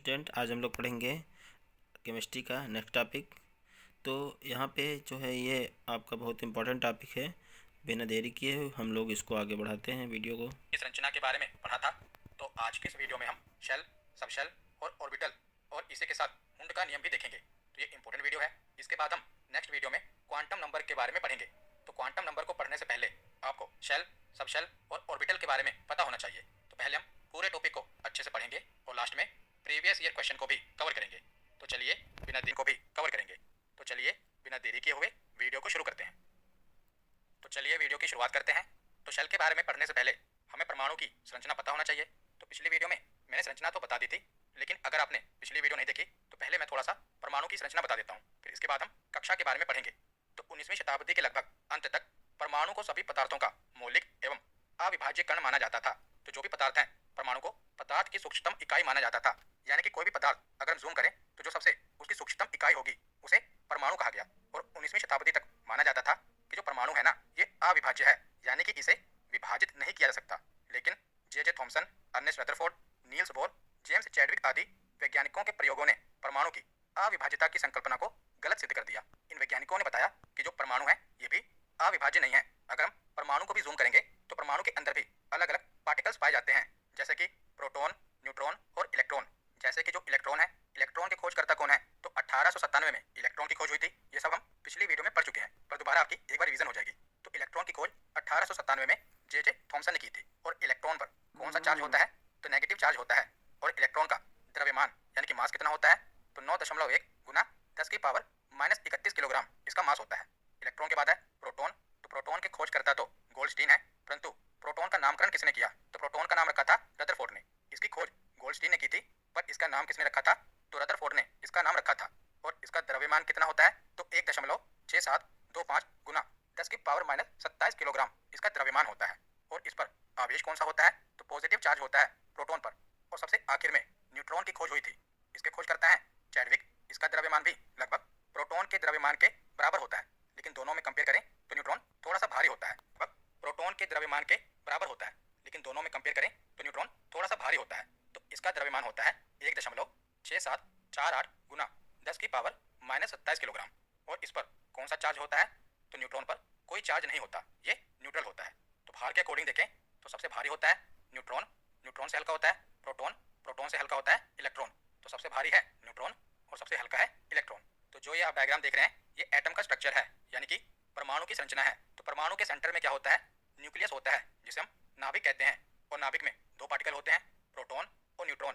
Student, आज हम लोग पढ़ेंगे केमिस्ट्री का नेक्स्ट टॉपिक। तो यहाँ पे जो है ये आपका बहुत इंपॉर्टेंट टॉपिक है। बिना देरी किए हम लोग इसको आगे बढ़ाते हैं वीडियो को। इस संरचना के बारे में पढ़ा था। तो आज के इस वीडियो में हम शेल, सबशेल और ऑर्बिटल और इसी के साथ हुंड का नियम भी देखेंगे। तो ये इंपॉर्टेंट वीडियो है। इसके बाद हम नेक्स्ट वीडियो में क्वांटम नंबर के बारे में पढ़ेंगे। तो क्वांटम नंबर को पढ़ने से पहले आपको शेल, सबशेल और ऑर्बिटल के बारे में पता होना चाहिए। तो पहले हम पूरे टॉपिक को अच्छे से पढ़ेंगे और लास्ट में प्रीवियस ईयर क्वेश्चन को भी कवर करेंगे। तो चलिए बिना देरी किए हुए वीडियो को शुरू करते हैं। तो चलिए वीडियो की शुरुआत करते हैं। तो शेल के बारे में पढ़ने से पहले हमें परमाणु की संरचना पता होना चाहिए। तो पिछली वीडियो में मैंने संरचना तो बता दी थी, लेकिन अगर आपने पिछली वीडियो नहीं देखी तो पहले मैं थोड़ा सा परमाणु की संरचना बता देता हूँ। फिर इसके बाद हम कक्षा के बारे में पढ़ेंगे। तो 19वीं शताब्दी के लगभग अंत तक परमाणु को सभी पदार्थों का मौलिक एवं अविभाज्य कण माना जाता था। तो जो भी पदार्थ है, परमाणु को पदार्थ की सूक्ष्मतम इकाई माना जाता था। यानी कि कोई भी पदार्थ अगर हम जूम करें तो जो सबसे उसकी सूक्ष्मतम इकाई होगी उसे परमाणु कहा गया। और 19वीं शताब्दी तक माना जाता था कि जो परमाणु है ना, ये अविभाज्य है, यानी कि इसे विभाजित नहीं किया जा सकता। लेकिन J Thomson, Ernest Rutherford, Niels Bohr, James Chadwick आदि वैज्ञानिकों के प्रयोगों ने परमाणु की अविभाज्यता की संकल्पना को गलत सिद्ध कर दिया। इन वैज्ञानिकों ने बताया कि जो परमाणु है ये भी अविभाज्य नहीं है। अगर हम परमाणु को भी जूम करेंगे तो परमाणु के अंदर भी अलग अलग पार्टिकल्स पाए जाते हैं, जैसे कि प्रोटॉन, न्यूट्रॉन और इलेक्ट्रॉन। जैसे कि जो इलेक्ट्रॉन है, इलेक्ट्रॉन के खोजकर्ता कौन है? तो 1897 में इलेक्ट्रॉन की खोज हुई थी। ये सब हम पिछली वीडियो में पढ़ चुके हैं, पर दोबारा आपकी एक बार रिवीजन हो जाएगी। तो इलेक्ट्रॉन की खोज 1897 में जे थॉमसन ने की थी। और इलेक्ट्रॉन पर कौन सा चार्ज होता है? तो नेगेटिव चार्ज होता है। और इलेक्ट्रॉन का द्रव्यमान यानी कि मास कितना होता है? तो 9.1 गुना 10⁻31 किलोग्राम इसका मास होता है। इलेक्ट्रॉन के बाद है प्रोटॉन। तो प्रोटॉन के खोजकर्ता तो गोल्डस्टीन है, परंतु प्रोटॉन का नामकरण किसने किया? तो प्रोटॉन का नाम रखा था रदरफोर्ड ने। इसकी खोज गोल्डस्टीन ने की थी, पर इसका नाम किसने रखा था? तो रदरफोर्ड ने इसका नाम रखा था। और इसका द्रव्यमान कितना होता है? तो 1.6725 गुना 10⁻27 किलोग्राम इसका द्रव्यमान होता है। और इस पर आवेश कौन सा होता है? तो पॉजिटिव चार्ज होता है प्रोटॉन पर। और सबसे आखिर में न्यूट्रॉन की खोज हुई थी। इसके खोज करता है चैडविक। इसका द्रव्यमान भी लगभग प्रोटॉन के द्रव्यमान के बराबर होता है, लेकिन दोनों में कंपेयर करें तो न्यूट्रॉन थोड़ा सा भारी होता है। लगभग प्रोटॉन के द्रव्यमान के बराबर होता है, लेकिन दोनों में कंपेयर करें तो न्यूट्रॉन थोड़ा सा भारी होता है। तो इसका द्रव्यमान होता है 1.6748 गुना 10⁻27 किलोग्राम। और इस पर कौन सा चार्ज होता है? तो न्यूट्रॉन पर कोई चार्ज नहीं होता, ये न्यूट्रल होता है। तो भार के अकॉर्डिंग देखें तो सबसे भारी होता है न्यूट्रॉन, न्यूट्रॉन से हल्का होता है प्रोटॉन, प्रोटॉन से हल्का होता है इलेक्ट्रॉन। तो सबसे भारी है न्यूट्रॉन और सबसे हल्का है इलेक्ट्रॉन। तो जो ये आप डायग्राम देख रहे हैं ये एटम का स्ट्रक्चर है, यानी कि परमाणु की संरचना है। तो परमाणु के सेंटर में क्या होता है? न्यूक्लियस होता है, जिसे हम नाभिक कहते हैं। और नाभिक में दो पार्टिकल होते हैं, प्रोटॉन और न्यूट्रॉन।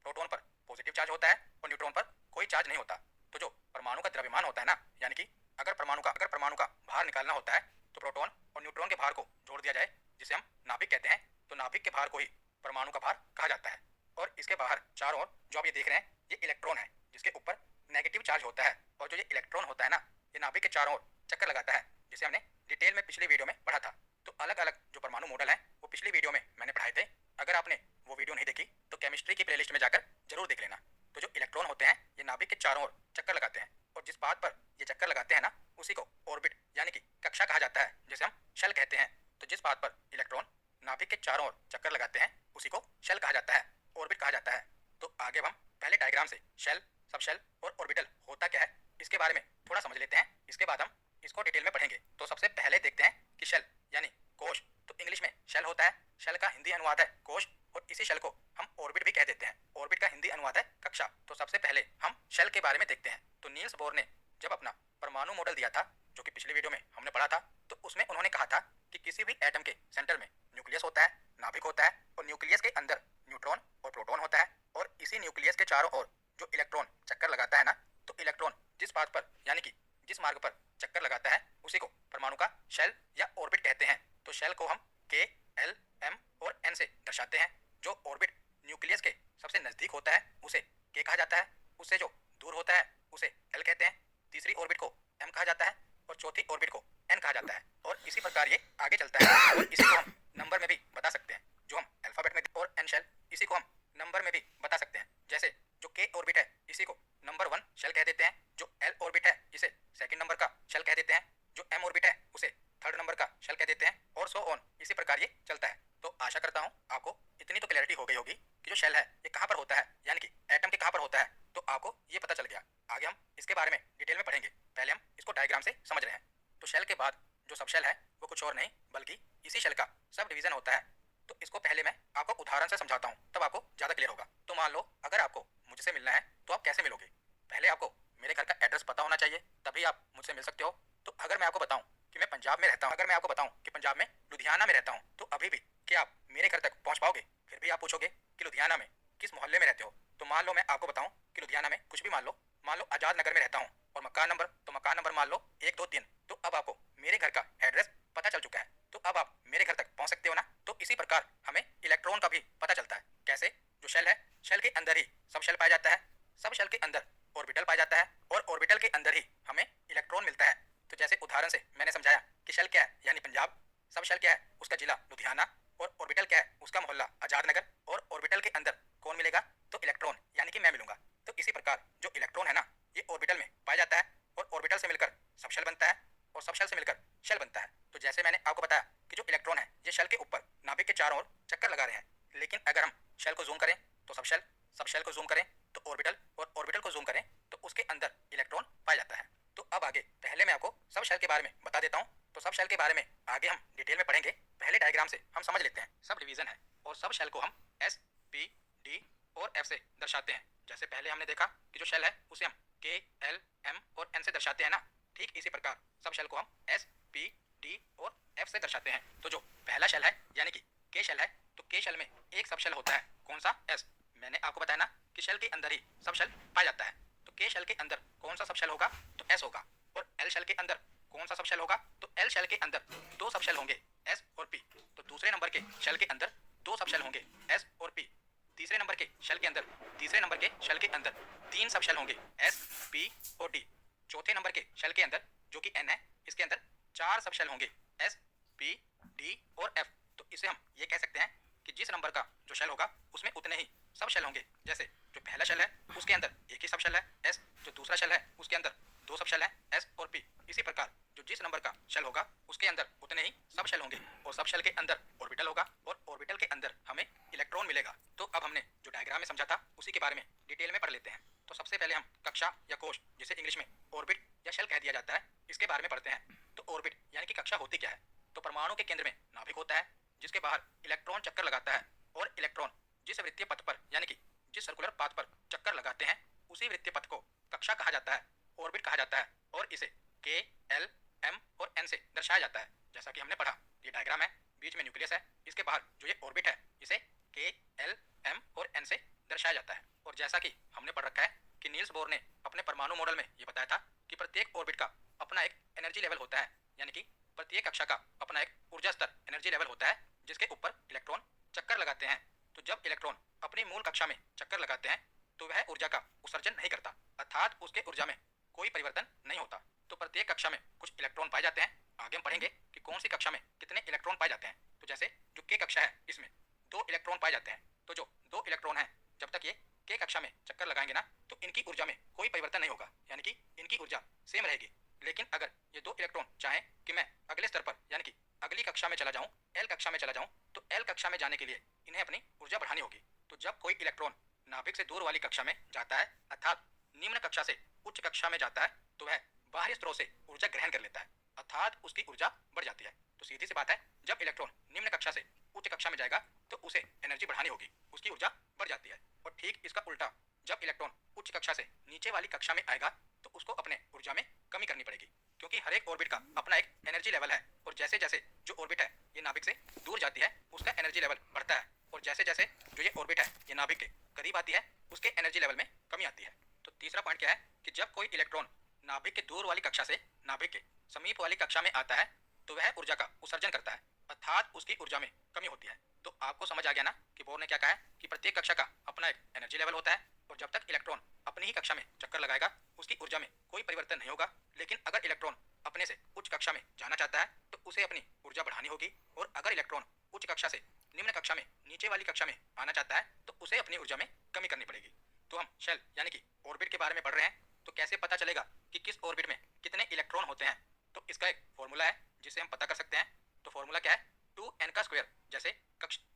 प्रोटॉन पर पॉजिटिव चार्ज होता है और न्यूट्रॉन पर कोई चार्ज नहीं होता। तो जो परमाणु का द्रव्यमान होता है ना, यानी कि अगर परमाणु का भार निकालना होता है तो प्रोटॉन और न्यूट्रॉन के भार को जोड़ दिया जाए, जिसे हम नाभिक कहते हैं। तो नाभिक के भार को ही परमाणु का भार कहा जाता है। और इसके बाहर चारों ओर जो आप ये देख रहे हैं ये इलेक्ट्रॉन है, जिसके ऊपर नेगेटिव चार्ज होता है। और जो ये इलेक्ट्रॉन होता है ना, ये नाभिक के चारों ओर चक्कर लगाता है, जिसे हमने डिटेल में पिछली वीडियो में पढ़ा था। तो अलग अलग जो परमाणु मॉडल है वो पिछली वीडियो में मैंने पढ़ाए थे। अगर आपने वो वीडियो नहीं देखी तो केमिस्ट्री की प्लेलिस्ट में जाकर जरूर देख लेना। तो जो इलेक्ट्रॉन होते हैं ये नाभिक के चारों ओर चक्कर लगाते हैं, और जिस बात पर ये चक्कर लगाते हैं ना उसी को ऑर्बिट यानी कि कक्षा कहा जाता है, जिसे हम शेल कहते हैं। तो जिस बात पर इलेक्ट्रॉन नाभिक के चारों ओर चक्कर लगाते हैं उसी को शेल कहा जाता है, ऑर्बिट कहा जाता है। तो आगे हम पहले डायग्राम से शेल, सबशेल और ऑर्बिटल होता क्या है इसके बारे में थोड़ा समझ लेते हैं। इसके बाद हम इसको डिटेल में पढ़ेंगे। तो सबसे पहले देखते हैं कि शेल यानी कोश। तो इंग्लिश में शेल होता है, शेल का हिंदी अनुवाद है कोश, और इसी शेल को हम ऑर्बिट भी कह देते हैं। ऑर्बिट का हिंदी अनुवाद है कक्षा। तो सबसे पहले हम शेल के बारे में देखते हैं। तो नील्स बोर ने जब अपना परमाणु मॉडल दिया था, जो कि पिछली वीडियो में हमने पढ़ा था, तो उसमें उन्होंने कहा था कि किसी भी एटम के सेंटर में न्यूक्लियस होता है, नाभिक होता है, और न्यूक्लियस के अंदर न्यूट्रॉन और प्रोटॉन होता है। और इसी न्यूक्लियस के चारों ओर जो इलेक्ट्रॉन चक्कर लगाता है ना, तो इलेक्ट्रॉन जिस बात पर यानी कि जिस मार्ग पर चक्कर लगाता है उसी को परमाणु का शेल या ऑर्बिट कहते हैं। तो शेल को हम के, एल, एम और एन से दर्शाते हैं। जो ऑर्बिट न्यूक्लियस के सबसे नजदीक होता है उसे के कहा जाता है, उससे जो दूर होता है उसे एल कहते हैं, तीसरी ऑर्बिट को एम कहा जाता है और चौथी ऑर्बिट को एन कहा जाता है। और इसी प्रकार ये आगे चलता है। और इसी को हम नंबर में भी बता सकते हैं, जो हम अल्फाबेट में। और एन शेल इसी को हम नंबर में भी बता सकते हैं। जैसे जो के ऑर्बिट है इसी को नंबर 1 शेल कह देते हैं, जो एल ऑर्बिट है इसे सेकंड नंबर का शेल कह देते हैं, जो एम ऑर्बिट है उसे थर्ड नंबर का शेल कह देते हैं, और सो ऑन। इसी प्रकार ये चलता है। तो आशा करता हूँ आपको इतनी तो क्लैरिटी हो गई होगी कि जो शेल है ये कहाँ पर होता है, यानी कि एटम के कहाँ पर डिवीजन होता है। तो इसको पहले मैं आपको उदाहरण से समझाता हूँ, तब आपको ज़्यादा क्लियर होगा। तो मान लो अगर आपको मुझसे मिलना है तो आप कैसे मिलोगे? पहले आपको मेरे घर का एड्रेस पता होना चाहिए, तभी आप मुझसे मिल सकते हो। तो अगर मैं आपको बताऊं कि मैं पंजाब में रहता हूं, अगर मैं आपको बताऊं कि पंजाब में लुधियाना में रहता हूं, तो अभी भी क्या आप मेरे घर तक पहुंच पाओगे? फिर भी आप पूछोगे कि लुधियाना में किस मोहल्ले में रहते हो? तो मान लो मैं आपको बताऊं कि लुधियाना में कुछ भी मान लो आजाद नगर में रहता हूं, और मकान नंबर मान लो 1 2 3। तो अब आपको मेरे घर का एड्रेस पता चल चुका है, तो अब आप मेरे घर तक पहुंच सकते हो ना। तो इसी प्रकार हमें इलेक्ट्रॉन का भी पता चलता है। कैसे? जो शेल है, शेल के अंदर ही सब शेल पाया जाता है, सब शेल के अंदर ऑर्बिटल पाया जाता है, और ऑर्बिटल के अंदर ही हमें इलेक्ट्रॉन मिलता है। तो जैसे उदाहरण से मैंने समझाया कि शेल क्या है यानी पंजाब, सब शेल क्या है उसका जिला लुधियाना, और ऑर्बिटल क्या है उसका मोहल्ला आजाद नगर, और ऑर्बिटल के अंदर कौन मिलेगा? तो इलेक्ट्रॉन यानी कि मैं मिलूंगा। तो इसी प्रकार जो इलेक्ट्रॉन है ना, ये ऑर्बिटल में पाया जाता है, और ऑर्बिटल से मिलकर सब शेल बनता है, और सब शेल से मिलकर शेल बनता है। तो जैसे मैंने आपको बताया कि जो इलेक्ट्रॉन है ये शेल के ऊपर नाभिक के चारों ओर चक्कर लगा रहे हैं, लेकिन अगर हम शेल को जूम करें तो सब शेल को जूम करें तो ऑर्बिटल, और ऑर्बिटल को जूम करें तो उसके अंदर इलेक्ट्रॉन पाया जाता है। तो अब आगे पहले मैं आपको सब शेल के बारे में बता देता हूँ। तो सब शेल के बारे में आगे हम डिटेल में पढ़ेंगे, पहले डायग्राम से हम समझ लेते हैं। सब डिवीजन है, और सब शेल को हम एस, पी, डी और एफ से दर्शाते हैं। जैसे पहले हमने देखा कि जो शेल है उसे हम के, एल, एम और एन से दर्शाते हैं ना, ठीक इसी प्रकार सब शेल को हम एस, पी, डी और एफ से दर्शाते हैं। तो जो पहला शेल है यानी कि के शेल है, तो के शेल में एक सब शेल होता है, कौन सा? एस। मैंने आपको बताया ना कि शेल के अंदर ही सब शेल पाया जाता है, तो के शेल के अंदर कौन सा सब शेल होगा? तो एस होगा। और एल शेल के अंदर कौन सा सब शेल होगा? तो एल शेल के अंदर दो सब शेल होंगे, एस और पी। तो दूसरे नंबर के शेल के अंदर दो सब शेल होंगे, एस और पी। तीसरे नंबर के शेल के अंदर तीन सब शेल होंगे, एस, पी और डी। चौथे नंबर के शेल के अंदर जो कि एन है, इसके अंदर चार सब शेल होंगे, एस, पी, डी और एफ। तो इसे हम ये कह सकते हैं कि जिस नंबर का जो शेल होगा उसमें उतने ही सब शेल होंगे। जैसे जो पहला शेल है उसके अंदर एक ही सब शेल है, एस। जो दूसरा शेल है उसके अंदर दो सब शेल है, एस और पी। इसी प्रकार जो जिस नंबर का शेल होगा उसके अंदर उतने ही सब शेल होंगे, और सब शेल के अंदर ऑर्बिटल होगा, और ऑर्बिटल के अंदर हमें इलेक्ट्रॉन मिलेगा। तो अब हमने जो डायग्राम में समझा था उसी के बारे में डिटेल में पढ़ लेते हैं। तो सबसे पहले हम कक्षा या कोश, जिसे इंग्लिश में ऑर्बिट या शेल कह दिया जाता है, इसके बारे में पढ़ते हैं। तो ऑर्बिट यानी कि कक्षा होती क्या है? तो परमाणु के केंद्र में नाभिक होता है, जिसके बाहर इलेक्ट्रॉन चक्कर लगाता है, और इलेक्ट्रॉन जिस वृत्तीय पथ पर यानी कि जिस सर्कुलर पाथ पर चक्कर लगाते हैं उसी वृत्तीय पथ को कक्षा कहा जाता है, ऑर्बिट कहा जाता है, और इसे के, एल, एम और एन से दर्शाया जाता है। जैसा कि हमने पढ़ा, ये डायग्राम है, बीच में न्यूक्लियस है, इसके बाहर जो ये ऑर्बिट है इसे के, एल, एम और एन से दर्शाया जाता है। और जैसा कि हमने पढ़ रखा है कि नील्स बोर ने अपने परमाणु मॉडल में ये बताया था कि प्रत्येक ऑर्बिट का अपना एक एनर्जी लेवल होता है, यानी कि प्रत्येक कक्षा का अपना एक ऊर्जा स्तर एनर्जी लेवल होता है, जिसके ऊपर इलेक्ट्रॉन चक्कर लगाते हैं। तो जब इलेक्ट्रॉन अपनी मूल कक्षा में चक्कर लगाते हैं तो वह ऊर्जा का उत्सर्जन नहीं करता, अर्थात उसके ऊर्जा में कोई परिवर्तन नहीं होता। तो प्रत्येक कक्षा में कुछ इलेक्ट्रॉन पाए जाते हैं। आगे हम पढ़ेंगे कि कौन सी कक्षा में कितने इलेक्ट्रॉन पाए जाते हैं। तो जैसे जो के कक्षा है इसमें दो इलेक्ट्रॉन पाए जाते हैं। तो जो दो इलेक्ट्रॉन है, जब तक ये के कक्षा में चक्कर लगाएंगे ना, तो इनकी ऊर्जा में कोई परिवर्तन नहीं होगा, यानी कि इनकी ऊर्जा सेम रहेगी। लेकिन अगर ये दो इलेक्ट्रॉन चाहें कि मैं अगले स्तर पर यानी कि अगली कक्षा में चला जाऊं, एल कक्षा में चला जाऊं, तो एल कक्षा में जाने के लिए इन्हें अपनी ऊर्जा बढ़ानी होगी। तो जब कोई इलेक्ट्रॉन नाभिक से दूर वाली कक्षा में जाता है, अर्थात निम्न कक्षा से उच्च कक्षा में जाता है, तो वह बाहरी स्रोत से ऊर्जा ग्रहण कर लेता है, अर्थात उसकी ऊर्जा बढ़ जाती है। तो सीधी सी बात है, जब इलेक्ट्रॉन निम्न कक्षा से उच्च कक्षा में जाएगा तो उसे एनर्जी बढ़ानी होगी, उसकी ऊर्जा बढ़ जाती है। और ठीक इसका उल्टा, जब इलेक्ट्रॉन उच्च कक्षा से नीचे वाली कक्षा में आएगा तो उसको अपने ऊर्जा में कमी करनी पड़ेगी, क्योंकि हर एक ऑर्बिट का अपना एक एनर्जी लेवल है। और जैसे जैसे जो ऑर्बिट है ये नाभिक से दूर जाती है उसका एनर्जी लेवल बढ़ता है, और जैसे जैसे जो ये ऑर्बिट है ये नाभिक के करीब आती है उसके एनर्जी लेवल में कमी आती है। तो तीसरा पॉइंट क्या है कि जब कोई इलेक्ट्रॉन नाभिक के दूर वाली कक्षा से नाभिक के समीप वाली कक्षा में आता है तो वह ऊर्जा का उत्सर्जन करता है, अर्थात उसकी ऊर्जा में कमी होती है। तो आपको समझ आ गया ना कि बोर ने क्या कहा है कि प्रत्येक कक्षा का अपना एक एनर्जी लेवल होता है, और जब तक इलेक्ट्रॉन अपनी ही कक्षा में चक्कर लगाएगा उसकी ऊर्जा में कोई परिवर्तन नहीं होगा। लेकिन अगर इलेक्ट्रॉन अपने से उच्च कक्षा में जाना चाहता है तो उसे अपनी ऊर्जा बढ़ानी होगी, और अगर इलेक्ट्रॉन उच्च कक्षा से निम्न कक्षा में नीचे वाली कक्षा में आना चाहता है तो उसे अपनी ऊर्जा में कमी करनी पड़ेगी। तो हम शेल यानी कि ऑर्बिट के बारे में पढ़ रहे हैं, तो कैसे पता चलेगा कि किस ऑर्बिट में कितने इलेक्ट्रॉन होते हैं? तो इसका एक फॉर्मूला है जिसे हम पता कर सकते हैं। तो फॉर्मूला क्या है? 2n का स्क्वायर।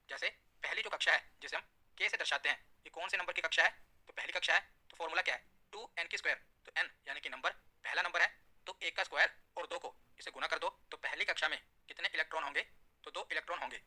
जैसे पहली जो कक्षा है जिसे हम k से दर्शाते हैं, ये कौन से नंबर की कक्षा है? तो पहली कक्षा है। तो फॉर्मूला क्या है? 2n की स्क्वायर। तो n यानी कि नंबर, पहला नंबर है तो 1 का स्क्वायर और 2 को इसे गुना कर दो। तो पहली कक्षा में कितने इलेक्ट्रॉन होंगे? तो 2 इलेक्ट्रॉन होंगे।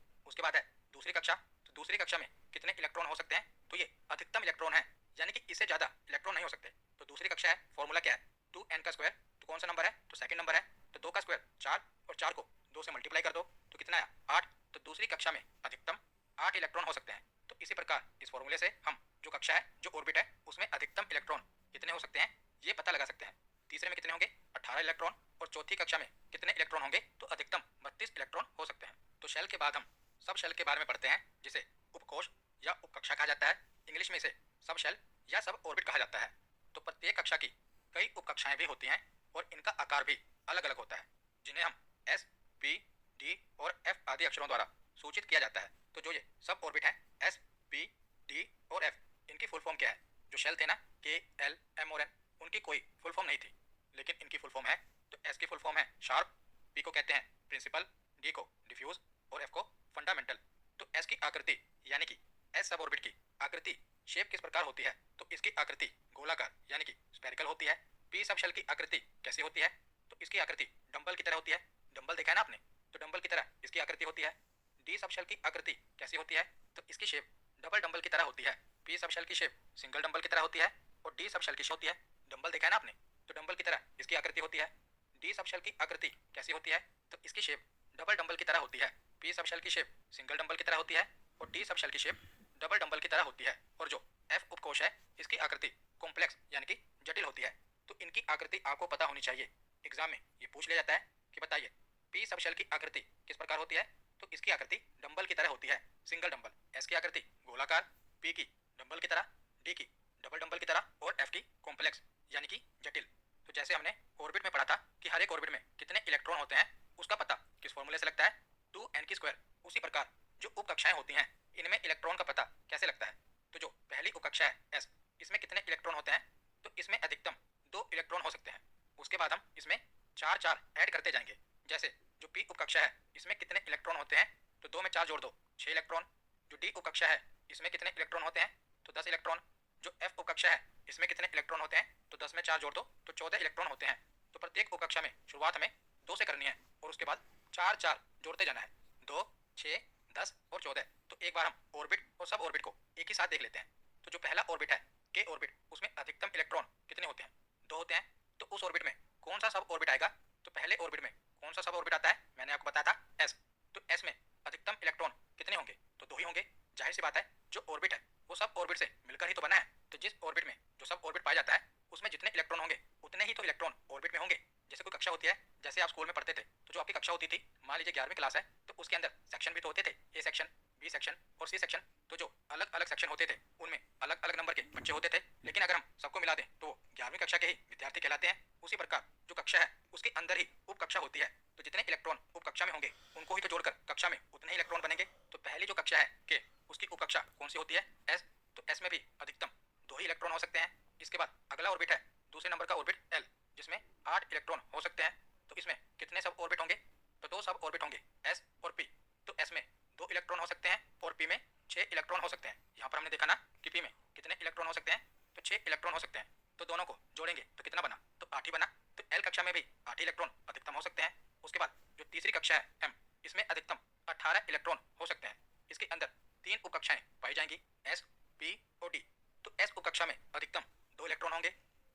कक्षा में कितने इलेक्ट्रॉन हो सकते हैं, तो ये अधिकतम इलेक्ट्रॉन है, यानी कि इससे ज़्यादा इलेक्ट्रॉन नहीं हो सकते। तो दूसरी कक्षा है, फॉर्मूला क्या है, 2n का स्क्वायर, तो कौन सा नंबर है, तो सेकंड नंबर है, तो 2 का स्क्वायर 4 और 4 को 2 से मल्टीप्लाई कर दो तो कितना आया 8। तो दूसरी कक्षा में अधिकतम 8 इलेक्ट्रॉन हो सकते हैं। तो इसी प्रकार इस फॉर्मूले से हम जो कक्षा है, जो ऑर्बिट है, उसमें अधिकतम इलेक्ट्रॉन कितने हो सकते हैं ये पता लगा सकते हैं। तीसरे में कितने होंगे 18 इलेक्ट्रॉन, और चौथी कक्षा में कितने इलेक्ट्रॉन होंगे, तो अधिकतम 32 इलेक्ट्रॉन हो सकते हैं। तो शेल के बाद हम सब शेल के बारे में पढ़ते हैं, जिसे उपकोश या उपकक्षा कहा जाता है। इंग्लिश में इसे सब शेल या सब ऑर्बिट कहा जाता है। तो प्रत्येक कक्षा की कई उपकक्षाएं भी होती हैं और इनका आकार भी अलग अलग होता है, जिन्हें हम एस, पी, डी और एफ आदि अक्षरों द्वारा सूचित किया जाता है। तो जो ये सब ऑर्बिट हैं, एस, पी, डी और एफ, इनकी फुल फॉर्म क्या है। जो शेल थे ना, के, एल, एम और एन, उनकी कोई फुल फॉर्म नहीं थी, लेकिन इनकी फुल फॉर्म है। तो एस की फुल फॉर्म है शार्प, पी को कहते हैं प्रिंसिपल, डी को डिफ्यूज और एफ को फंडामेंटल। तो एस की आकृति यानी कि एस सब ऑर्बिट की आकृति शेप किस प्रकार होती है, तो इसकी आकृति गोलाकार यानी कि स्फेरिकल होती है। पी सब शेल की आकृति कैसी होती है, तो इसकी आकृति डंबल की तरह होती है। डंबल देखा है ना आपने, तो डंबल की तरह इसकी आकृति होती है। डी सब शेल की आकृति कैसी होती है, तो इसकी शेप डबल डंबल की तरह होती है। पी सब शेल की शेप सिंगल डंबल की तरह होती है, और डी सब शेल की शेप होती है डंबल देखा है ना आपने, तो डंबल की तरह इसकी आकृति होती है। डी सब शेल की आकृति कैसी होती है, तो इसकी शेप डबल डंबल की तरह होती है। पी सब शेल की शेप सिंगल डंबल की तरह होती है, और डी सब शेल की शेप डबल डंबल की तरह होती है। और जो एफ उपकोश है, इसकी आकृति कॉम्प्लेक्स यानी कि जटिल होती है। तो इनकी आकृति आपको पता होनी चाहिए। एग्जाम में ये पूछ लिया जाता है कि बताइए पी सब शेल की आकृति किस प्रकार होती है, तो इसकी आकृति डंबल की तरह होती है, सिंगल डंबल। एस की आकृति गोलाकार, पी की डंबल की तरह, डी की डबल डंबल की तरह, और एफ की कॉम्प्लेक्स यानी कि जटिल। तो जैसे हमने ऑर्बिट में पढ़ा था कि हर एक ऑर्बिट में कितने इलेक्ट्रॉन होते हैं, उसका पता किस फॉर्मूले से लगता है, 2n की स्क्वायर। उसी प्रकार जो उपकक्षाएं होती हैं, इनमें इलेक्ट्रॉन का पता कैसे लगता है। तो जो पहली उपकक्षा है एस, इसमें कितने इलेक्ट्रॉन होते हैं, तो इसमें अधिकतम 2 इलेक्ट्रॉन हो सकते हैं। उसके बाद हम इसमें 4 4 ऐड करते जाएंगे। जैसे जो पी उपकक्षा है, इसमें कितने इलेक्ट्रॉन होते हैं, तो 2 में 4 जोड़ दो 6 इलेक्ट्रॉन। जो डी उपकक्षा है, इसमें कितने इलेक्ट्रॉन होते हैं, तो 10 इलेक्ट्रॉन। जो एफ उपकक्षा है, इसमें कितने इलेक्ट्रॉन होते हैं, तो 10 में 4 जोड़ दो तो 14 इलेक्ट्रॉन होते हैं। तो प्रत्येक उपकक्षा में शुरुआत हमें 2 से करनी है, और उसके बाद 4 4 जोड़ते जाना है, 2, 6, 10 और 14। तो एक बार हम ऑर्बिट और सब ऑर्बिट को एक ही साथ देख लेते हैं। तो जो पहला ऑर्बिट है के ऑर्बिट, उसमें अधिकतम इलेक्ट्रॉन कितने होते हैं, 2 होते हैं। तो उस ऑर्बिट में कौन सा सब ऑर्बिट आएगा, तो पहले ऑर्बिट में कौन सा सब ऑर्बिट आता है, मैंने आपको बताया था एस। तो एस में अधिकतम इलेक्ट्रॉन कितने होंगे, तो 2 ही होंगे। जाहिर सी बात है, जो ऑर्बिट है वो सब ऑर्बिट से मिलकर ही तो बना है। तो जिस ऑर्बिट में जो सब ऑर्बिट पाया जाता है, उसमें जितने इलेक्ट्रॉन होंगे उतने ही तो इलेक्ट्रॉन ऑर्बिट में होंगे। जैसे कोई कक्षा होती है, जैसे आप स्कूल में पढ़ते थे, तो जो आपकी कक्षा होती थी, मान लीजिए 11वीं क्लास है, तो उसके अंदर सेक्शन भी तो होते थे, ए सेक्शन, बी सेक्शन और सी सेक्शन। तो जो अलग अलग सेक्शन होते थे, उनमें अलग अलग नंबर के बच्चे होते थे, लेकिन अगर हम सबको मिला दें तो वो 11वीं कक्षा के ही विद्यार्थी कहलाते हैं। उसी प्रकार जो कक्षा है, उसके अंदर ही उपकक्षा होती है। तो जितने इलेक्ट्रॉन उपकक्षा में होंगे, उनको ही तो जोड़कर कक्षा में उतने ही इलेक्ट्रॉन बनेंगे। तो पहली जो कक्षा है के, उसकी उपकक्षा कौन सी होती है, एस। तो एस में भी अधिकतम 2 ही इलेक्ट्रॉन हो सकते हैं। इसके बाद अगला ऑर्बिट है दूसरे नंबर का ऑर्बिट एल, जिसमें 8 इलेक्ट्रॉन हो सकते हैं। तो इसमें कितने सब ऑर्बिट होंगे, तो 2 सब ऑर्बिट होंगे, एस और पी। तो एस में 2 इलेक्ट्रॉन हो सकते हैं, और पी में 6 इलेक्ट्रॉन हो सकते हैं। यहाँ पर हमने देखा ना कि पी में कितने इलेक्ट्रॉन हो सकते हैं, तो 6 इलेक्ट्रॉन हो सकते हैं। तो दोनों को जोड़ेंगे तो कितना बना, तो 8 ही बना। तो एल कक्षा में भी 8 ही इलेक्ट्रॉन अधिकतम हो सकते हैं। उसके बाद जो तीसरी कक्षा है एम, इसमें अधिकतम 18 इलेक्ट्रॉन हो सकते हैं। इसके अंदर 3 उपकक्षाएं पाई जाएंगी, एस, पी और डी। तो एस उपकक्षा में अधिकतम 2 इलेक्ट्रॉन होंगे,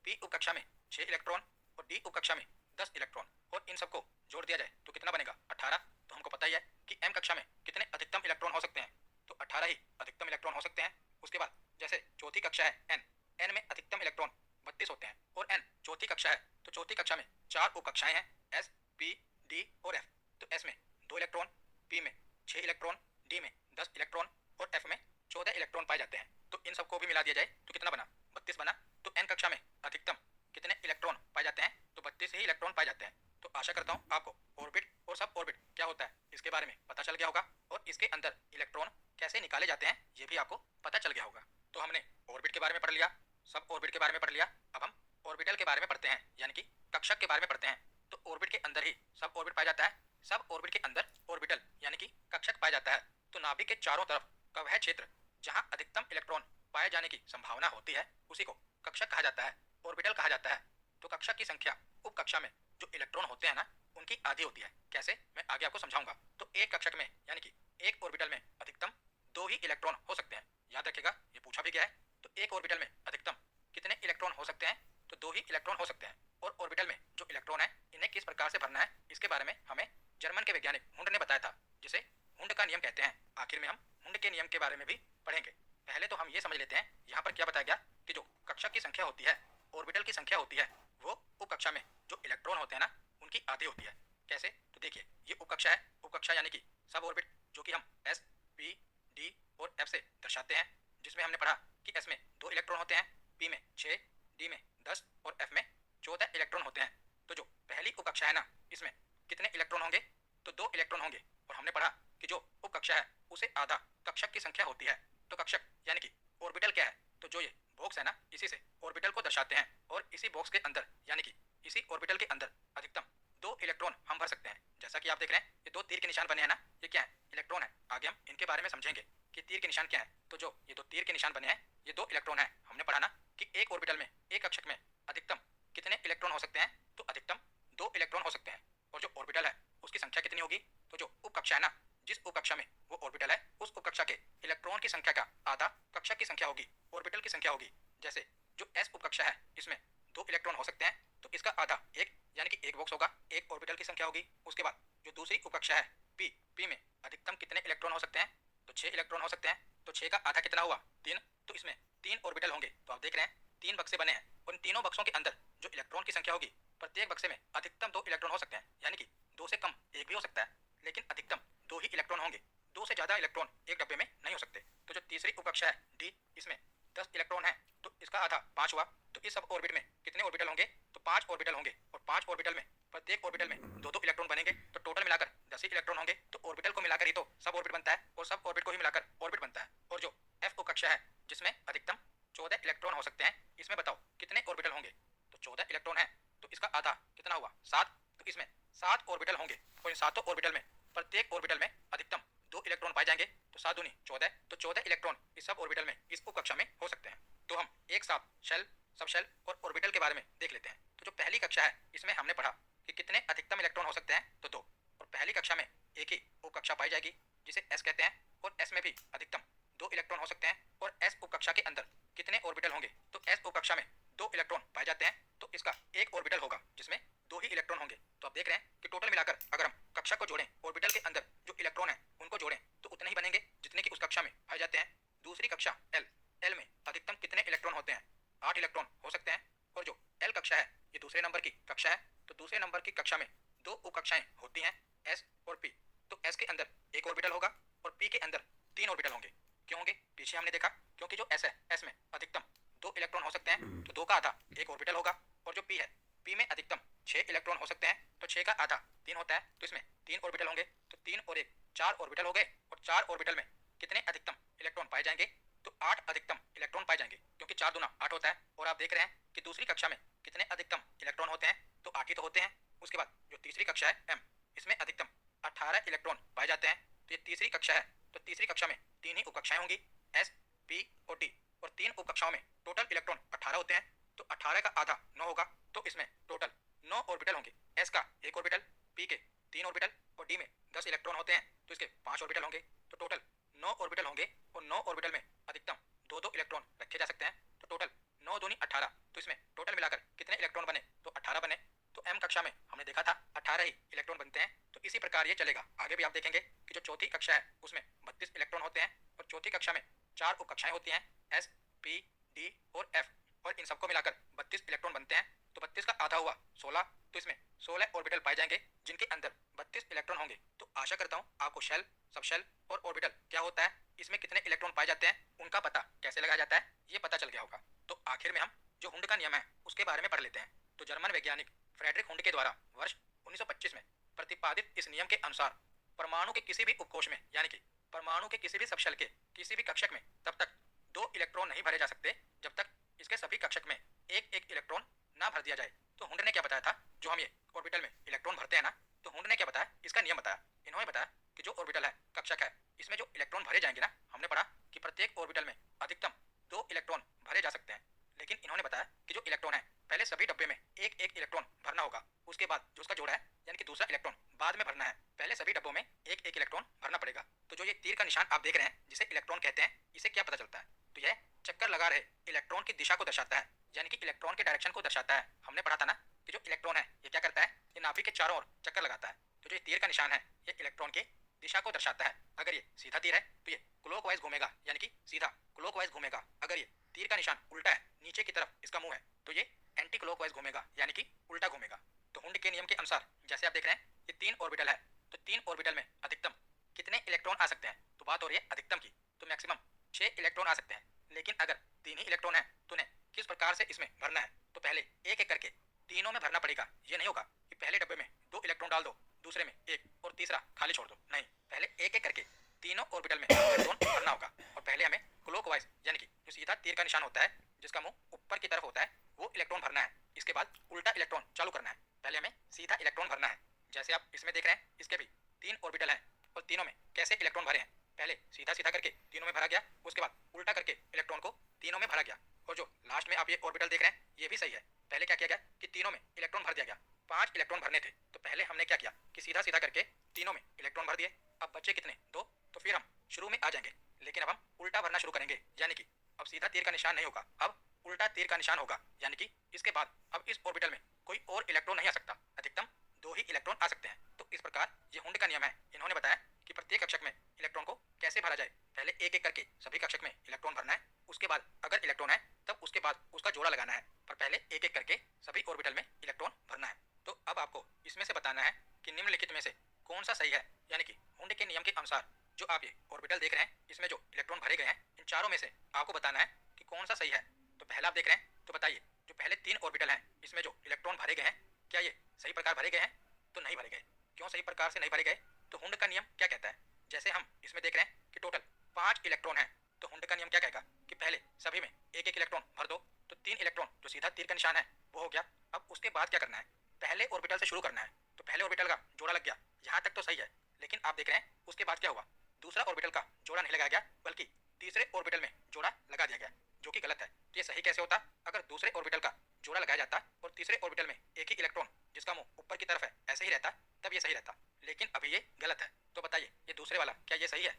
पी उपकक्षा में 6 इलेक्ट्रॉन और डी उपकक्षा में 10 इलेक्ट्रॉन। और इन सबको जोड़ दिया जाए तो कितना बनेगा, 18। तो हमको पता ही है कि एम कक्षा में कितने अधिकतम इलेक्ट्रॉन हो सकते हैं, तो 18 ही अधिकतम इलेक्ट्रॉन हो सकते हैं। उसके बाद जैसे चौथी कक्षा है एन, एन में अधिकतम इलेक्ट्रॉन 32 होते हैं, और एन चौथी कक्षा है, तो चौथी कक्षा में 4 उपकक्षाएं हैं, एस, पी, डी और एफ। तो एस में 2 इलेक्ट्रॉन, पी में 6 इलेक्ट्रॉन, डी में 10 इलेक्ट्रॉन और एफ में 14 इलेक्ट्रॉन पाए जाते हैं। तो इन सबको भी मिला दिया जाए तो कितना बना, 32 बना। तो एन कक्षा में अधिकतम कितने इलेक्ट्रॉन पाए जाते हैं, तो 32 ही इलेक्ट्रॉन पाए जाते हैं। तो आशा करता हूँ आपको ऑर्बिट और सब ऑर्बिट क्या होता है इसके बारे में पता चल गया होगा, और इसके अंदर इलेक्ट्रॉन कैसे निकाले जाते हैं ये भी आपको पता चल गया होगा। तो हमने ऑर्बिट के बारे में पढ़ लिया, सब ऑर्बिट के बारे में पढ़ लिया। अब हम ऑर्बिटल के बारे में पढ़ते हैं, यानी कि कक्षक के बारे में पढ़ते हैं। तो ऑर्बिट के अंदर ही सब ऑर्बिट पाया जाता है, सब ऑर्बिट के अंदर ऑर्बिटल यानी कि कक्षक पाया जाता है। तो नाभिक के चारों तरफ का वह क्षेत्र जहां अधिकतम इलेक्ट्रॉन पाए जाने की संभावना होती है, उसी को कक्षक कहा जाता है, ऑर्बिटल कहा जाता है। तो कक्षक की संख्या उपकक्षा में जो इलेक्ट्रॉन होते हैं ना, उनकी आधी होती है। कैसे, मैं आगे आपको समझाऊंगा। तो एक कक्षक में यानी कि एक ऑर्बिटल में अधिकतम दो ही इलेक्ट्रॉन हो सकते हैं। याद रखिएगा, ये पूछा भी गया है। तो एक ऑर्बिटल में अधिकतम कितने इलेक्ट्रॉन हो सकते हैं? तो दो ही इलेक्ट्रॉन हो सकते हैं। और ऑर्बिटल में जो इलेक्ट्रॉन है इन्हें किस प्रकार से भरना है, इसके बारे में हमें जर्मन के वैज्ञानिक हुंड ने बताया था, जिसे हुंड का नियम कहते हैं। आखिर में हम हुंड के नियम के बारे में भी पढ़ेंगे। पहले तो हम ये समझ लेते हैं यहाँ पर क्या बताया गया कि जो कक्षा की संख्या होती है, ऑर्बिटल की संख्या होती है, वो उपकक्षा में जो इलेक्ट्रॉन होते हैं ना, उनकी आधी होती है। कैसे? तो देखिए, ये उपकक्षा है। उपकक्षा यानी कि सब ऑर्बिट, जो कि हम एस, पी, डी और एफ से दर्शाते हैं, जिसमें हमने पढ़ा कि एस में 2 इलेक्ट्रॉन होते हैं, पी में 6, डी में 10 और एफ में 14 इलेक्ट्रॉन होते हैं। तो जो पहली उपकक्षा है ना, इसमें कितने इलेक्ट्रॉन होंगे? तो 2 इलेक्ट्रॉन होंगे। और हमने पढ़ा कि जो उपकक्षा है उसे आधा कक्षक की संख्या होती है। तो कक्षक यानी कि ऑर्बिटल क्या है? तो जो ये बॉक्स है ना, इसी से ऑर्बिटल को दर्शाते हैं। और इसी बॉक्स के अंदर यानी कि इसी ऑर्बिटल के अंदर अधिकतम 2 इलेक्ट्रॉन हम भर सकते हैं। जैसा कि आप देख रहे हैं, ये 2 तीर के निशान बने हैं ना, ये क्या है? इलेक्ट्रॉन है। आगे हम इनके बारे में समझेंगे कि तीर के निशान क्या है। तो जो ये 2 तीर के निशान बने हैं, ये 2 इलेक्ट्रॉन है। हमने पढ़ा ना कि एक ऑर्बिटल में, एक कक्षक में अधिकतम कितने इलेक्ट्रॉन हो सकते हैं? तो अधिकतम 2 इलेक्ट्रॉन हो सकते हैं। और जो ऑर्बिटल है उसकी संख्या कितनी होगी? तो जो उपकक्षा है ना, जिस उपकक्षा में वो ऑर्बिटल है, उस उपकक्षा के इलेक्ट्रॉन की संख्या का आधा कक्षक की संख्या होगी, ऑर्बिटल की संख्या होगी। जैसे जो एस उपकक्षा है, इसमें 2 इलेक्ट्रॉन हो सकते हैं, तो इसका आधा एक यानी कि एक बॉक्स होगा, एक ऑर्बिटल की संख्या होगी। उसके बाद जो दूसरी उपकक्षा है पी, पी में अधिकतम कितने इलेक्ट्रॉन हो सकते हैं? तो 6 इलेक्ट्रॉन हो सकते हैं। तो 6 का आधा कितना हुआ? 3। तो इसमें 3 ऑर्बिटल होंगे। तो आप देख रहे हैं 3 बक्से बने हैं, और इन तीनों बक्सों के अंदर जो इलेक्ट्रॉन की संख्या होगी, प्रत्येक बक्से में अधिकतम 2 इलेक्ट्रॉन हो सकते हैं, यानी कि 2 से कम एक भी हो सकता है, लेकिन अधिकतम 2 ही इलेक्ट्रॉन होंगे। 2 से ज्यादा इलेक्ट्रॉन एक डब्बे में नहीं हो सकते। तो जो तीसरी उपकक्षा है डी, इसमें 10 इलेक्ट्रॉन है, तो इसका आधा 5 हुआ। तो इस सब ऑर्बिट में कितने ऑर्बिटल होंगे? तो 5 ऑर्बिटल होंगे। और 5 ऑर्बिटल में प्रत्येक ऑर्बिटल में 2-2 इलेक्ट्रॉन बनेंगे। तो टोटल मिलाकर 10 ही इलेक्ट्रॉन होंगे। तो ऑर्बिटल को मिलाकर ही तो सब ऑर्बिट बनता है, और सब ऑर्बिट को ही मिलाकर ऑर्बिट बनता है। और जो एफ उपकक्षा है, जिसमें अधिकतम 14 इलेक्ट्रॉन हो सकते हैं, इसमें बताओ कितने ऑर्बिटल होंगे? तो 14 इलेक्ट्रॉन है, तो इसका आधा कितना हुआ? 7। तो इसमें 7 ऑर्बिटल होंगे, और इन सातों ऑर्बिटल में प्रत्येक ऑर्बिटल में अधिकतम 2 इलेक्ट्रॉन पाए जाएंगे। तो 7 दूनी 14। तो 14 इलेक्ट्रॉन इस सब ऑर्बिटल में, इस उपकक्षा में हो सकते हैं। तो हम एक साथ शेल, सब शेल और ऑर्बिटल के बारे में देख लेते हैं। तो जो पहली कक्षा है, इसमें हमने पढ़ा कि कितने अधिकतम इलेक्ट्रॉन हो सकते हैं? तो 2। और पहली कक्षा में एक ही उपकक्षा पाई जाएगी, जिसे एस कहते हैं। और एस में भी अधिकतम 2 इलेक्ट्रॉन हो सकते हैं। और एस उपकक्षा के अंदर कितने ऑर्बिटल होंगे? तो एस उपकक्षा में 2 इलेक्ट्रॉन पाए जाते हैं। तो इसका एक ऑर्बिटल होगा जिसमें 2 ही इलेक्ट्रॉन होंगे। तो आप देख रहे हैं कि टोटल मिलाकर अगर हम कक्षा को जोड़ें, ऑर्बिटल के अंदर जो इलेक्ट्रॉन है उनको जोड़ें, तो उतने ही बनेंगे जितने की उस कक्षा में पाए जाते हैं। दूसरी कक्षा एल, एल में अधिकतम कितने इलेक्ट्रॉन होते हैं? 8 इलेक्ट्रॉन हो सकते हैं। और जो एल कक्षा है, ये दूसरे नंबर की कक्षा है। तो दूसरे नंबर की कक्षा में 2 उपकक्षाएं होती हैं, एस और पी। तो एस के अंदर एक ऑर्बिटल होगा, और पी के अंदर 3 ऑर्बिटल होंगे। क्यों होंगे? पीछे हमने देखा, क्योंकि जो एस है, एस में अधिकतम 2 इलेक्ट्रॉन हो सकते हैं, तो 2 का आधा एक ऑर्बिटल होगा। और जो पी है, पी में अधिकतम 6 इलेक्ट्रॉन हो सकते हैं, तो 6 का आधा 3 होता है। तो इसमें 3 ऑर्बिटल होंगे। तो 3 और 1 4 ऑर्बिटल हो गए। और 4 ऑर्बिटल में कितने अधिकतम इलेक्ट्रॉन पाए जाएंगे? तो 8 अधिकतम इलेक्ट्रॉन पाए जाएंगे, क्योंकि 4 दूना 8 होता है। और आप देख रहे हैं कि दूसरी कक्षा में कितने अधिकतम इलेक्ट्रॉन होते हैं? तो 8 ही तो होते हैं। उसके बाद जो तीसरी कक्षा है एम, इसमें अधिकतम 18 इलेक्ट्रॉन पाए जाते हैं। तो ये तीसरी कक्षा है। तो तीसरी कक्षा में 3 ही उपकक्षाएं होंगी, एस, पी और डी। और 3 उपकक्षाओं में टोटल इलेक्ट्रॉन 18 होते हैं। तो 18 का आधा 9 होगा। तो इसमें टोटल 9 ऑर्बिटल होंगे। एस का एक ऑर्बिटल, पी के 3 ऑर्बिटल और डी में 10 इलेक्ट्रॉन होते हैं, तो इसके 5 ऑर्बिटल होंगे। तो टोटल 9 ऑर्बिटल होंगे। और 9 ऑर्बिटल में अधिकतम 2-2 इलेक्ट्रॉन रखे जा सकते हैं। तो टोटल 9 दूनी 18। तो इसमें टोटल मिलाकर कितने इलेक्ट्रॉन बने? तो 18 बने। तो एम कक्षा में हमने देखा था 18 ही इलेक्ट्रॉन बनते हैं। तो इसी प्रकार ये चलेगा। आगे भी आप देखेंगे कि जो चौथी कक्षा है उसमें 32 इलेक्ट्रॉन होते हैं। और चौथी कक्षा में 4 उपकक्षाएं होती हैं, एस, पी, डी और एफ। और इन सबको मिलाकर 32 इलेक्ट्रॉन बनते हैं। तो 32 का आधा हुआ 16। तो इसमें 16 ऑर्बिटल पाए जाएंगे, जिनके अंदर 32 इलेक्ट्रॉन होंगे। तो आशा करता हूँ आपको शेल, सब शेल और ऑर्बिटल क्या होता है, इसमें कितने इलेक्ट्रॉन पाए जाते हैं, उनका पता कैसे लगाया जाता है, ये पता चल गया होगा। तो आखिर में हम जो हुंड का नियम है उसके बारे में पढ़ लेते हैं। तो जर्मन वैज्ञानिक फ्रेडरिक हुंड के द्वारा वर्ष 1925 में प्रतिपादित इस नियम के अनुसार परमाणु के किसी भी उपकोष में, यानी कि परमाणु के किसी भी सबशेल के किसी भी कक्षक में तब तक 2 इलेक्ट्रॉन नहीं भरे जा सकते जब तक इसके सभी कक्षक में एक एक इलेक्ट्रॉन ना भर दिया जाए। तो हुंड ने क्या बताया था? जो हम ये ऑर्बिटल में इलेक्ट्रॉन भरते हैं ना, तो हुंड ने क्या बताया? इसका नियम बताया। इन्होंने बताया कि जो ऑर्बिटल है, कक्षक है, इसमें जो इलेक्ट्रॉन भरे जाएंगे ना, हमने पढ़ा कि प्रत्येक ऑर्बिटल में अधिकतम 2 इलेक्ट्रॉन भरे जा सकते हैं। लेकिन इन्होंने बताया कि जो इलेक्ट्रॉन है, पहले सभी डब्बे में एक एक इलेक्ट्रॉन भरना होगा। उसके बाद जो उसका जोड़ा है यानी कि दूसरा इलेक्ट्रॉन बाद में भरना है। पहले सभी डब्बों में एक एक इलेक्ट्रॉन भरना पड़ेगा। तो जो ये तीर का निशान आप देख रहे हैं जिसे इलेक्ट्रॉन कहते हैं, इसे क्या पता चलता है? तो यह चक्कर लगा रहे इलेक्ट्रॉन की दिशा को दर्शाता है, यानी कि इलेक्ट्रॉन के डायरेक्शन को दर्शाता है। हमने पढ़ा था ना कि जो इलेक्ट्रॉन है ये क्या करता है, ये नाभिक के चारों ओर चक्कर लगाता है। तो जो ये तीर का निशान है ये इलेक्ट्रॉन के दिशा को दर्शाता है। अगर ये सीधा तीर है तो ये क्लॉकवाइज घूमेगा, यानी कि सीधा क्लॉकवाइज घूमेगा। अगर ये तीर का निशान उल्टा है, नीचे की तरफ इसका मुंह है, तो ये एंटी क्लॉकवाइज घूमेगा, यानी कि उल्टा घूमेगा। तो हुंड के नियम के अनुसार जैसे आप देख रहे हैं ये 3 ऑर्बिटल है, तो 3 ऑर्बिटल में अधिकतम कितने इलेक्ट्रॉन आ सकते हैं? तो बात हो रही है अधिकतम की, तो मैक्सिमम 6 इलेक्ट्रॉन आ सकते हैं। लेकिन अगर 3 ही इलेक्ट्रॉन है तो उन्हें किस प्रकार से इसमें भरना है? तो पहले एक एक करके तीनों में भरना पड़ेगा। ये नहीं होगा कि पहले डब्बे में 2 इलेक्ट्रॉन डाल दो, दूसरे में 1 और तीसरा खाली छोड़ दो। नहीं, पहले एक एक करके तीनों ऑर्बिटल में इलेक्ट्रॉन भरना होगा। और पहले हमें क्लॉकवाइज यानी कि जो सीधा तीर का निशान होता है जिसका मुंह ऊपर की तरफ होता है वो इलेक्ट्रॉन भरना है। इसके बाद उल्टा इलेक्ट्रॉन चालू करना है। पहले हमें सीधा इलेक्ट्रॉन भरना है। जैसे आप इसमें देख रहे हैं इसके भी 3 ऑर्बिटल हैं और तीनों में कैसे इलेक्ट्रॉन भरे हैं? पहले सीधा सीधा करके तीनों में भरा गया, उसके बाद उल्टा करके इलेक्ट्रॉन को तीनों में भरा गया। और जो लास्ट में आप ये ऑर्बिटल देख रहे हैं ये भी सही है। पहले क्या किया गया कि तीनों में इलेक्ट्रॉन भर दिया गया। 5 इलेक्ट्रॉन भरने थे, तो पहले हमने क्या किया कि सीधा सीधा करके तीनों में इलेक्ट्रॉन भर दिए। अब बचे कितने? 2। तो फिर हम शुरू में आ जाएंगे, लेकिन अब हम उल्टा भरना शुरू करेंगे, यानी कि अब सीधा तीर का निशान नहीं होगा, अब उल्टा तीर का निशान होगा। यानी कि इसके बाद अब इस ऑर्बिटल में कोई और इलेक्ट्रॉन नहीं आ सकता, अधिकतम 2 ही इलेक्ट्रॉन आ सकते हैं। तो इस प्रकार ये हुंड का नियम है। इन्होंने बताया कि प्रत्येक कक्षक में इलेक्ट्रॉन को कैसे भरा जाए। पहले एक एक करके सभी कक्षक में इलेक्ट्रॉन भरना है, उसके बाद अगर इलेक्ट्रॉन है तब उसके बाद उसका जोड़ा लगाना है, पर पहले एक एक करके सभी ऑर्बिटल में इलेक्ट्रॉन भरना है। तो अब आपको इसमें से बताना है कि निम्नलिखित में से कौन सा सही है, यानी कि हुंड के नियम के अनुसार जो आप ये ऑर्बिटल देख रहे हैं इसमें जो इलेक्ट्रॉन भरे गए हैं इन चारों में से आपको बताना है कि कौन सा सही है। तो पहला आप देख रहे हैं, तो बताइए जो पहले 3 ऑर्बिटल हैं इसमें जो इलेक्ट्रॉन भरे गए हैं क्या ये सही प्रकार भरे गए हैं? तो नहीं भरे गए। क्यों सही प्रकार से नहीं भरे गए? तो हुंड का नियम क्या कहता है? जैसे हम इसमें देख रहे हैं कि टोटल 5 इलेक्ट्रॉन है, तो हुंड का नियम क्या कहेगा कि पहले सभी में एक एक इलेक्ट्रॉन भर दो। तो 3 इलेक्ट्रॉन जो सीधा तीर का निशान है वो हो गया। अब उसके बाद क्या करना है? पहले ऑर्बिटल से शुरू करना है। तो पहले ऑर्बिटल का जोड़ा लग गया, यहाँ तक तो सही है। लेकिन आप देख रहे हैं उसके बाद क्या हुआ? दूसरा ऑर्बिटल का जोड़ा नहीं लगाया गया, बल्कि तीसरे ऑर्बिटल में जोड़ा लगा दिया गया, जो कि गलत है। तो ये सही कैसे होता? अगर दूसरे ऑर्बिटल का जोड़ा लगाया जाता और तीसरे ऑर्बिटल में एक ही इलेक्ट्रॉन जिसका मुंह ऊपर की तरफ है ऐसे ही रहता, तब ये सही रहता। लेकिन अभी ये गलत है। तो बताइए ये दूसरे वाला क्या ये सही है?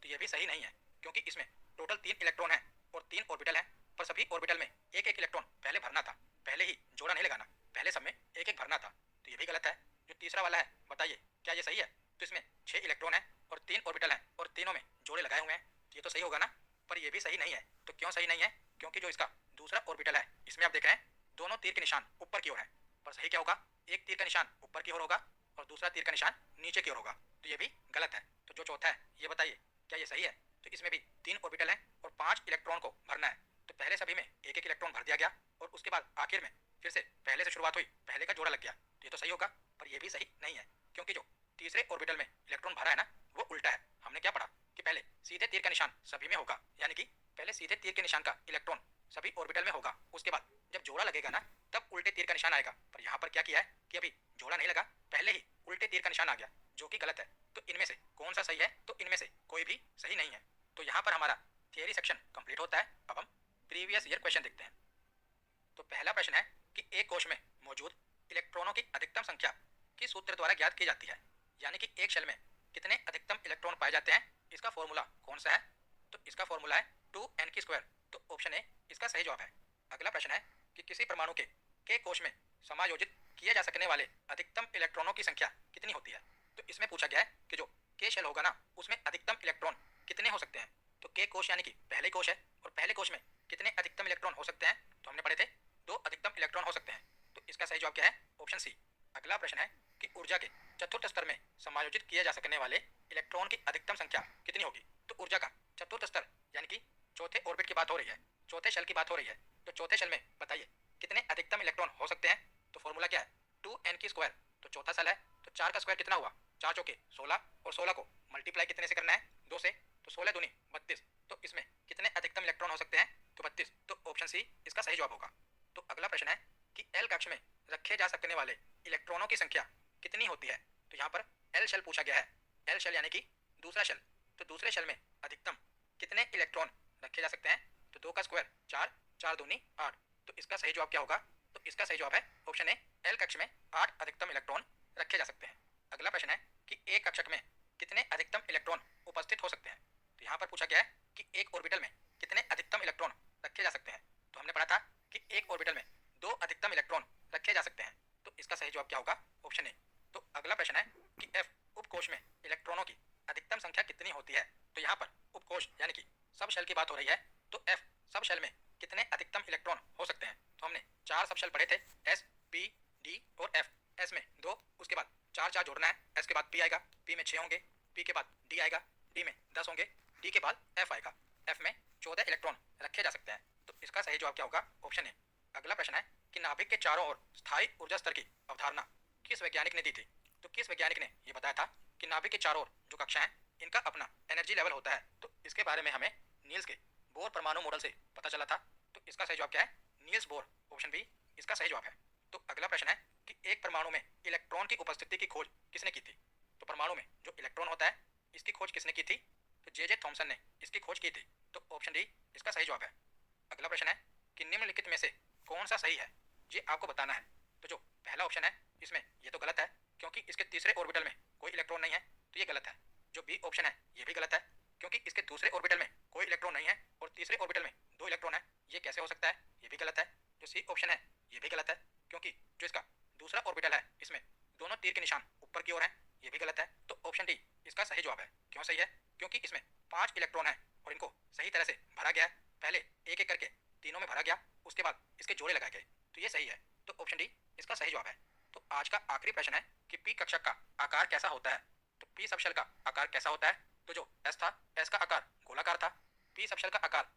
तो ये भी सही नहीं है, क्योंकि इसमें टोटल 3 इलेक्ट्रॉन है और 3 ऑर्बिटल है, पर सभी ऑर्बिटल में एक एक इलेक्ट्रॉन पहले भरना था, पहले ही जोड़ा नहीं लगाना, पहले सब में एक एक भरना था। तो ये भी गलत है। जो तीसरा वाला है बताइए क्या ये सही है? तो इसमें 6 इलेक्ट्रॉन है और 3 ऑर्बिटल है और तीनों में जोड़े लगाए हुए हैं, तो ये तो सही होगा ना। पर ये भी सही नहीं है। तो क्यों सही नहीं है? क्योंकि जो इसका दूसरा ऑर्बिटल है इसमें आप देख रहे हैं दोनों तीर के निशान ऊपर की ओर है। पर सही क्या होगा? एक तीर का निशान ऊपर की ओर होगा और दूसरा तीर का निशान नीचे की ओर होगा। तो ये भी गलत है। तो जो चौथा है ये बताइए क्या ये सही है? तो इसमें भी 3 ऑर्बिटल है और 5 इलेक्ट्रॉन को भरना है। तो पहले सभी में एक एक इलेक्ट्रॉन भर दिया गया और उसके बाद आखिर में फिर से पहले से शुरुआत हुई, पहले का जोड़ा लग गया। तो ये तो सही होगा, पर ये भी सही नहीं है, क्योंकि जो तीसरे ऑर्बिटल में इलेक्ट्रॉन भरा है ना वो उल्टा है। हमने क्या पढ़ा कि पहले सीधे तीर का निशान सभी में होगा, यानी कि पहले सीधे तीर के निशान का इलेक्ट्रॉन सभी ऑर्बिटल में होगा, उसके बाद जब जोड़ा लगेगा ना तब उल्टे तीर का निशान आएगा। पर यहाँ पर क्या किया है कि अभी जोड़ा नहीं लगा, पहले ही उल्टे तीर का निशान आ गया, जो कि गलत है। तो इनमें से कौन सा सही है? तो इनमें से कोई भी सही नहीं है। तो यहाँ पर हमारा थियरी सेक्शन कंप्लीट होता है। अब हम प्रीवियस ईयर क्वेश्चन देखते हैं। तो पहला प्रश्न है कि एक कोश में मौजूद इलेक्ट्रॉनों की अधिकतम संख्या किस सूत्र द्वारा ज्ञात की जाती है? यानी कि एक शेल में कितने अधिकतम इलेक्ट्रॉन पाए जाते हैं, इसका फॉर्मूला कौन सा है? तो इसका फॉर्मूला है 2n²। तो ऑप्शन ए इसका सही जवाब है। अगला प्रश्न है कि किसी परमाणु के कोश में समायोजित किए जा सकने वाले अधिकतम इलेक्ट्रॉनों की संख्या कितनी होती है? तो इसमें पूछा गया है कि जो के शेल होगा ना उसमें अधिकतम इलेक्ट्रॉन कितने हो सकते हैं। तो के कोश यानी कि पहले कोश है और पहले कोश में कितने अधिकतम इलेक्ट्रॉन हो सकते हैं? तो हमने पढ़े थे 2 अधिकतम इलेक्ट्रॉन हो सकते हैं। तो इसका सही जवाब क्या है? Option C. अगला प्रश्न है कि ऊर्जा के चतुर्थ स्तर में समायोजित किए जा सकने वाले इलेक्ट्रॉन की अधिकतम संख्या कितनी होगी? तो ऊर्जा का चतुर्थ स्तर यानी कि चौथे ऑर्बिट की बात हो रही है, चौथे शेल की बात हो रही है। तो चौथे शेल में बताइए कितने अधिकतम इलेक्ट्रॉन हो सकते हैं? तो फॉर्मूला क्या है? 2n²। तो चौथा शेल है तो 4 का स्क्वायर कितना हुआ? 4 चौके 16 और 16 को मल्टीप्लाई कितने से करना है? 2 से। तो 16 दूनी 32। तो इसमें कितने अधिकतम इलेक्ट्रॉन हो सकते हैं? तो 32। तो ऑप्शन सी इसका सही जवाब होगा। तो अगला प्रश्न है कि एल कक्ष में रखे जा सकने वाले इलेक्ट्रॉनों की संख्या कितनी होती है? तो यहाँ पर एल शेल पूछा गया है। एल शेल यानी कि दूसरा शेल। तो दूसरे शेल में अधिकतम कितने इलेक्ट्रॉन रखे जा सकते हैं? तो 2 का स्क्वायर 4, 4 दूनी 8। तो इसका सही जवाब क्या होगा? तो इसका सही जवाब है ऑप्शन ए, एल कक्ष में 8 अधिकतम इलेक्ट्रॉन रखे जा सकते हैं। अगला प्रश्न है कि एक कक्षक में कितने अधिकतम इलेक्ट्रॉन उपस्थित हो सकते हैं। तो यहाँ पर पूछा गया है कि एक ऑर्बिटल में कितने अधिकतम इलेक्ट्रॉन रखे जा सकते हैं। तो हमने पढ़ा था कि एक ऑर्बिटल में 2 अधिकतम इलेक्ट्रॉन रखे जा सकते हैं। तो इसका सही जवाब क्या होगा? Option A. तो अगला प्रश्न है कि एफ उपकोष में इलेक्ट्रॉनों की अधिकतम संख्या कितनी होती है। तो यहाँ पर उपकोष यानी कि सब शेल की बात हो रही है। तो एफ सब शेल में कितने अधिकतम इलेक्ट्रॉन हो सकते हैं। तो हमने 4 सब शेल पढ़े थे, एस, पी, डी और एफ। एस में 2, उसके बाद 4 जोड़ना है, एस के बाद पी आएगा, पी में 6 होंगे, पी के बाद डी आएगा, डी में 10 होंगे, डी के बाद एफ आएगा, एफ में 14 इलेक्ट्रॉन रखे जा सकते हैं। तो इसका सही जवाब क्या होगा? Option A. अगला प्रश्न है कि नाभिक के चारों ओर स्थायी ऊर्जा स्तर की अवधारणा किस वैज्ञानिक ने दी थी। तो किस वैज्ञानिक ने यह बताया था कि नाभिक के चारों ओर जो कक्षा है इनका अपना एनर्जी लेवल होता है। तो इसके बारे में हमें नील्स के बोर परमाणु मॉडल से पता चला था। तो इसका सही जवाब क्या है? नील्स बोर, ऑप्शन बी इसका सही जवाब है। तो अगला प्रश्न है कि एक परमाणु में इलेक्ट्रॉन की उपस्थिति की खोज किसने की थी। तो परमाणु में जो इलेक्ट्रॉन होता है इसकी खोज किसने की थी। तो जे थॉमसन ने इसकी खोज की थी। तो ऑप्शन डी इसका सही जवाब है। अगला प्रश्न है कि निम्नलिखित में से कौन सा सही है, ये आपको बताना है। तो जो पहला ऑप्शन है इसमें ये तो गलत है क्योंकि इसके तीसरे ऑर्बिटल में कोई इलेक्ट्रॉन नहीं है, तो ये गलत है। जो बी ऑप्शन है ये भी गलत है क्योंकि इसके दूसरे ऑर्बिटल में कोई इलेक्ट्रॉन नहीं है और तीसरे ऑर्बिटल में 2 इलेक्ट्रॉन है, ये कैसे हो सकता है, ये भी गलत है। जो सी ऑप्शन है ये भी गलत है क्योंकि जो इसका दूसरा ऑर्बिटल है इसमें दोनों तीर के निशान ऊपर की ओर है, ये भी गलत है। तो ऑप्शन डी इसका सही जवाब है। क्यों सही है? क्योंकि इसमें 5 इलेक्ट्रॉन है और इनको सही तरह से भरा गया है। पहले एक एक करके तीनों में भरा गया, उसके बाद इसके जोड़े लगाए गए, तो ये सही है। तो ऑप्शन डी इसका सही जवाब है। तो आज का आखिरी प्रश्न है कि पी कक्षक का आकार कैसा होता है। तो पी सबशेल का आकार कैसा होता है। तो जो एस था, एस का आकार गोलाकार था, पी सबशेल का आकार